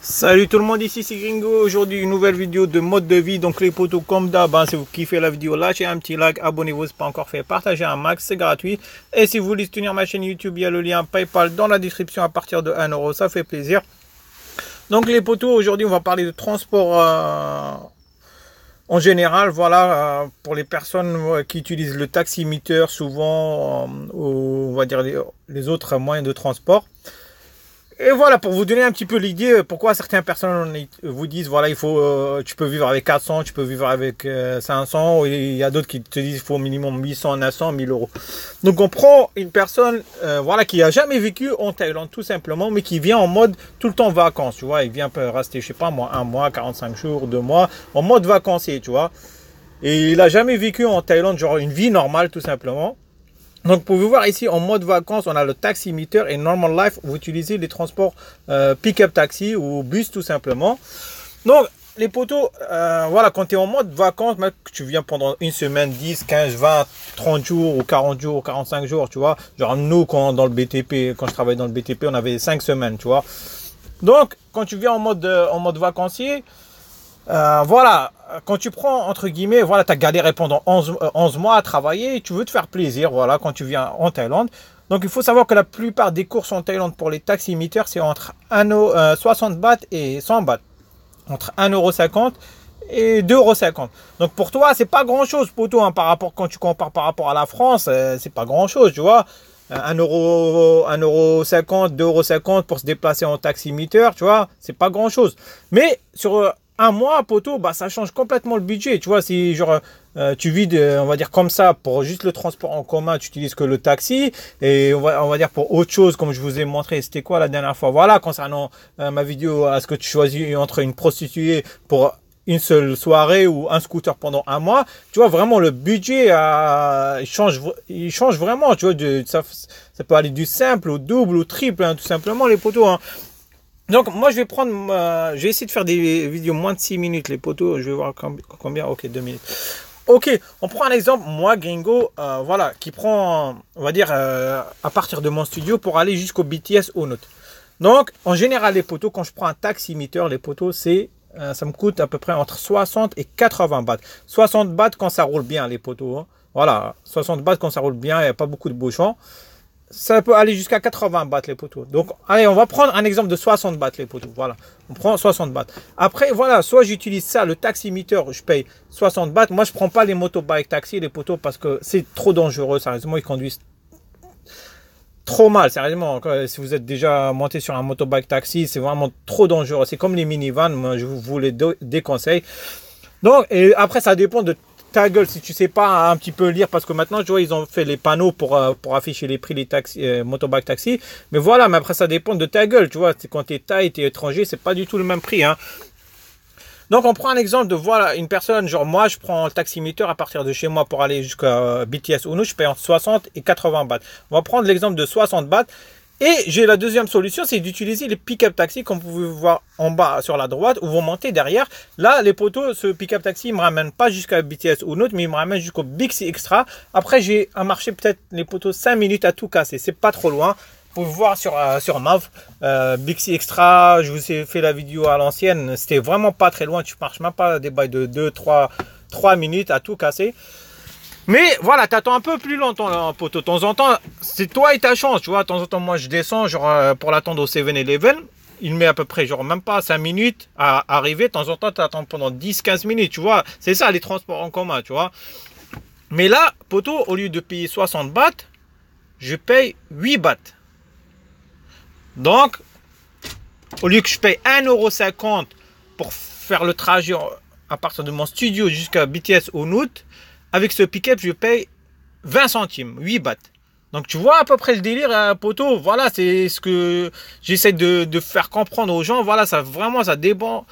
Salut tout le monde, ici c'est Gringo. Aujourd'hui une nouvelle vidéo de mode de vie. Donc les potos comme d'hab, si vous kiffez la vidéo, lâchez un petit like, abonnez-vous si pas encore fait, partagez un max, c'est gratuit. Et si vous voulez soutenir ma chaîne YouTube, il y a le lien PayPal dans la description à partir de 1 euro, ça fait plaisir. Donc les potos, aujourd'hui on va parler de transport en général, voilà, pour les personnes qui utilisent le taximeter souvent, ou on va dire les autres moyens de transport. Et voilà, pour vous donner un petit peu l'idée, pourquoi certaines personnes vous disent, voilà, il faut, tu peux vivre avec 400, tu peux vivre avec 500, et il y a d'autres qui te disent, il faut au minimum 800, 900, 1000 euros. Donc on prend une personne, voilà, qui a jamais vécu en Thaïlande, tout simplement, mais qui vient en mode tout le temps vacances, tu vois, il vient rester, je sais pas moi, 1 mois, 45 jours, 2 mois, en mode vacancier, tu vois. Et il a jamais vécu en Thaïlande, genre une vie normale, tout simplement. Donc, pour vous voir ici, en mode vacances, on a le taximeter et normal life, vous utilisez les transports pick-up taxi ou bus tout simplement. Donc, les potos, voilà, quand tu es en mode vacances, même que tu viens pendant une semaine, 10, 15, 20, 30 jours ou 40 jours, 45 jours, tu vois. Genre, nous, dans le BTP, quand je travaillais dans le BTP, on avait 5 semaines, tu vois. Donc, quand tu viens en mode vacancier, voilà, quand tu prends, entre guillemets, voilà, tu as galéré pendant 11 mois à travailler, tu veux te faire plaisir, voilà, quand tu viens en Thaïlande. Donc, il faut savoir que la plupart des courses en Thaïlande pour les taximeters, c'est entre 60 bahts et 100 bahts. Entre 1,50 € et 2,50 €. Donc, pour toi, c'est pas grand-chose, poto, hein, par rapport, quand tu compares par rapport à la France, c'est pas grand-chose, tu vois. 1,50 €, 2,50 € pour se déplacer en taximeter, tu vois, c'est pas grand-chose. Mais sur un mois, poto, bah, ça change complètement le budget. Tu vois, si genre tu vis, on va dire comme ça, pour juste le transport en commun, tu utilises que le taxi. Et on va dire pour autre chose, comme je vous ai montré, c'était quoi la dernière fois? Voilà, concernant ma vidéo, est-ce que tu choisis entre une prostituée pour une seule soirée ou un scooter pendant un mois, tu vois, vraiment le budget il change vraiment, tu vois, ça peut aller du simple au double, au triple, hein, tout simplement, les potos, hein. Donc, moi, je vais essayer de faire des vidéos moins de 6 minutes, les potos. Je vais voir combien. Ok, 2 minutes. Ok, on prend un exemple. Moi, Gringo, voilà, qui prend, on va dire, à partir de mon studio pour aller jusqu'au BTS au Note. Donc, en général, les potos, quand je prends un taximeter, les potos, ça me coûte à peu près entre 60 et 80 bahts. 60 bahts quand ça roule bien, les potos, hein. Voilà, 60 bahts quand ça roule bien, il n'y a pas beaucoup de bouchons. Ça peut aller jusqu'à 80 bahts les poteaux. Donc, allez, on va prendre un exemple de 60 bahts les poteaux. Voilà, on prend 60 bahts. Après, voilà, soit j'utilise ça, le taximeter, je paye 60 bahts. Moi, je prends pas les motobikes taxi, les poteaux, parce que c'est trop dangereux. Sérieusement, ils conduisent trop mal. Sérieusement, si vous êtes déjà monté sur un motobike taxi, c'est vraiment trop dangereux. C'est comme les minivans, moi, je vous les déconseille. Donc, et après, ça dépend de ta gueule si tu sais pas un petit peu lire, parce que maintenant, tu vois, ils ont fait les panneaux pour afficher les prix des taxis, motobike taxi. Mais voilà, mais après, ça dépend de ta gueule, tu vois. Quand tu es thaï, tu es étranger, c'est pas du tout le même prix, hein. Donc, on prend un exemple de, voilà, une personne, genre moi, je prends le taximeter à partir de chez moi pour aller jusqu'à BTS Uno, je paye entre 60 et 80 bahts. On va prendre l'exemple de 60 bahts. Et j'ai la deuxième solution, c'est d'utiliser les pick-up taxi, comme vous pouvez voir en bas sur la droite, où vous montez derrière. Là, les poteaux, ce pick-up taxi, il me ramène pas jusqu'à BTS ou Note, mais il me ramène jusqu'au Bixi Extra. Après, j'ai un marché peut-être les poteaux 5 minutes à tout casser. C'est pas trop loin. Vous pouvez voir sur Mav, Bixi Extra, je vous ai fait la vidéo à l'ancienne. C'était vraiment pas très loin. Tu marches même pas des bails de 3 minutes à tout casser. Mais voilà, t'attends un peu plus longtemps, poteau. De temps en temps, c'est toi et ta chance, tu vois. De temps en temps, moi, je descends, genre, pour l'attendre au 7-Eleven. Il met à peu près, genre, même pas 5 minutes à arriver. De temps en temps, t'attends pendant 10-15 minutes, tu vois. C'est ça, les transports en commun, tu vois. Mais là, poteau, au lieu de payer 60 bahts, je paye 8 bahts. Donc, au lieu que je paye 1,50 € pour faire le trajet à partir de mon studio jusqu'à BTS au Note, avec ce pick-up, je paye 20 centimes, 8 bahts. Donc, tu vois à peu près le délire, poteau. Voilà, c'est ce que j'essaie de faire comprendre aux gens. Voilà, ça dépend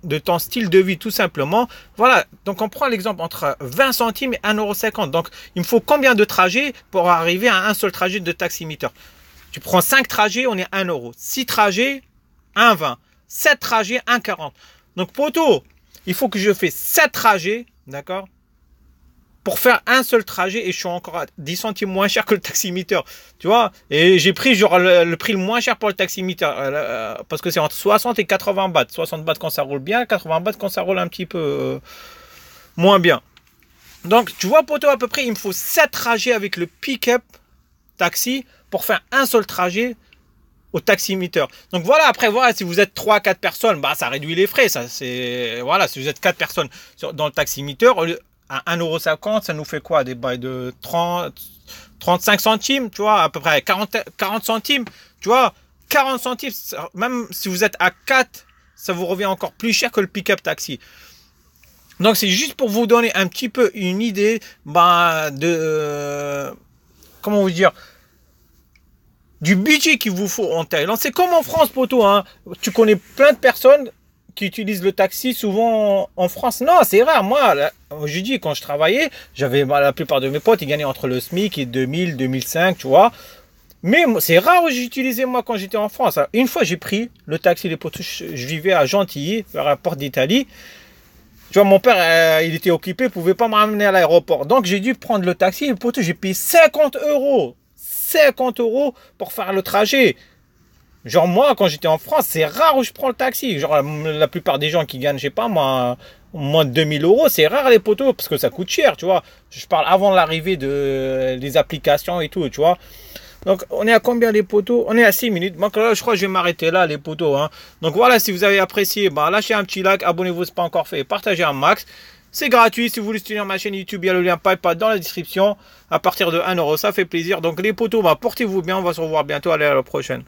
de ton style de vie, tout simplement. Voilà, donc on prend l'exemple entre 20 centimes et 1,50 €. Donc, il me faut combien de trajets pour arriver à un seul trajet de taximeter? Tu prends 5 trajets, on est à 1 €. 6 trajets, 1,20 €. 7 trajets, 1,40 €. Donc, poteau, il faut que je fasse 7 trajets, d'accord? pour faire un seul trajet et je suis encore à 10 centimes moins cher que le taximètre, tu vois. Et j'ai pris genre le prix le moins cher pour le taximètre parce que c'est entre 60 et 80 bahts. 60 bahts quand ça roule bien, 80 bahts quand ça roule un petit peu moins bien. Donc, tu vois, poto, à peu près, il me faut 7 trajets avec le pick-up taxi pour faire un seul trajet au taximètre. Donc voilà, après voilà, si vous êtes 3-4 personnes, bah ça réduit les frais, ça c'est voilà, si vous êtes 4 personnes dans le taximètre à 1,50 €, ça nous fait quoi, des bails de 35 centimes, tu vois, à peu près 40 centimes, tu vois, 40 centimes, même si vous êtes à 4, ça vous revient encore plus cher que le pick-up taxi. Donc c'est juste pour vous donner un petit peu une idée bah, de comment vous dire, du budget qu'il vous faut en Thaïlande. C'est comme en France, poto, hein. Tu connais plein de personnes qui utilisent le taxi souvent en France. Non, c'est rare. Moi, je dis, quand je travaillais, j'avais la plupart de mes potes, ils gagnaient entre le SMIC et 2000, 2005, tu vois. Mais c'est rare que j'utilisais moi quand j'étais en France. Une fois, j'ai pris le taxi, les potos. Je vivais à Gentilly, vers la porte d'Italie. Tu vois, mon père, il était occupé, il ne pouvait pas me ramener à l'aéroport. Donc, j'ai dû prendre le taxi. Et le poteau, j'ai payé 50 €. 50 € pour faire le trajet. Genre moi, quand j'étais en France, c'est rare où je prends le taxi. Genre la plupart des gens qui gagnent, je sais pas moi, moins de 2000 €, c'est rare les poteaux parce que ça coûte cher, tu vois. Je parle avant l'arrivée des applications et tout, tu vois. Donc on est à combien les poteaux? On est à 6 minutes. Donc là, je crois que je vais m'arrêter là les poteaux. Hein. Donc voilà, si vous avez apprécié, bah, lâchez un petit like, abonnez-vous si ce n'est pas encore fait, partagez un max. C'est gratuit, si vous voulez soutenir ma chaîne YouTube, il y a le lien PayPal dans la description. À partir de 1 €, ça fait plaisir. Donc les potos, bah, portez-vous bien, on va se revoir bientôt, allez à la prochaine.